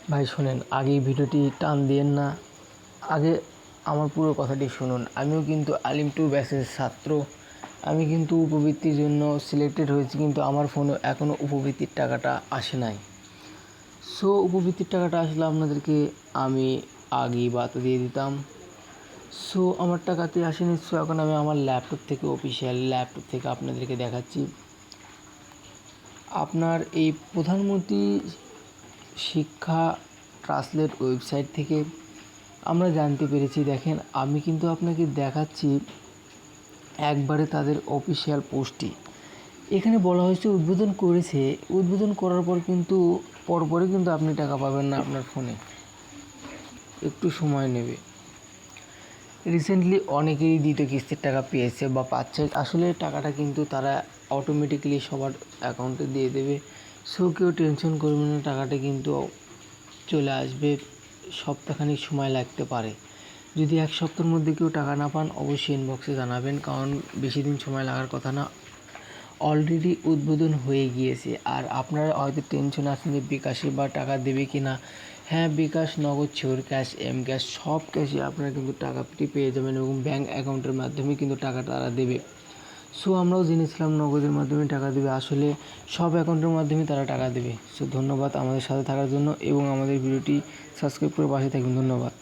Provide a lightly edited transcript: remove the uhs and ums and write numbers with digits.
ভাই শোনেন, আগে এই ভিডিওটি টান দিয়েন না। আগে আমার পুরো কথাটি শুনুন। আমিও কিন্তু আলিম টু ব্যাচের ছাত্র। আমি কিন্তু উপবৃত্তির জন্য সিলেক্টেড হয়েছি, কিন্তু আমার ফোনে এখনও উপবৃত্তির টাকাটা আসে নাই। সো উপবৃত্তির টাকাটা আসলে আপনাদেরকে আমি আগেই বাতা দিয়ে দিতাম। সো আমার টাকাতে আসেনি। সো এখন আমি আমার ল্যাপটপ থেকে, অফিসিয়াল ল্যাপটপ থেকে আপনাদেরকে দেখাচ্ছি। আপনার এই প্রধানমন্ত্রী শিক্ষা ট্রান্সলেট ওয়েবসাইট থেকে আমরা জানতে পেরেছি। দেখেন, আমি কিন্তু আপনাকে দেখাচ্ছি একবারে তাদের অফিসিয়াল পোস্টটি। এখানে বলা হয়েছে উদ্বোধন করেছে। উদ্বোধন করার পর কিন্তু পরপরই কিন্তু আপনি টাকা পাবেন না আপনার ফোনে, একটু সময় নেবে। রিসেন্টলি অনেকেই দ্বিতীয় কিস্তির টাকা পেয়েছে বা পাচ্ছে। আসলে টাকাটা কিন্তু তারা অটোমেটিক্যালি সবার অ্যাকাউন্টে দিয়ে দেবে। সো কেউ টেনশন করবে না, টাকাটা কিন্তু চলে আসবে। সপ্তাহখানিক সময় লাগতে পারে। যদি এক সপ্তাহের মধ্যে কেউ টাকা না পান, অবশ্যই ইনবক্সে জানাবেন, কারণ বেশি দিন সময় লাগার কথা না। অলরেডি উদ্বোধন হয়ে গিয়েছে। আর আপনারা হয়তো টেনশন আছেন যে বিকাশে বা টাকা দেবে কি না। হ্যাঁ, বিকাশ, নগদ, শিওর ক্যাশ, এম ক্যাশ, সব ক্যাশে আপনারা কিন্তু টাকাটি পেয়ে যাবেন এবং ব্যাঙ্ক অ্যাকাউন্টের মাধ্যমে কিন্তু টাকা তারা দেবে। সো আমরাও জেনেছিলাম নগদের মাধ্যমে টাকা দেবে, আসলে সব অ্যাকাউন্টের মাধ্যমে তারা টাকা দেবে। সো ধন্যবাদ আমাদের সাথে থাকার জন্য এবং আমাদের ভিডিওটি সাবস্ক্রাইব করে পাশে থাকুন। ধন্যবাদ।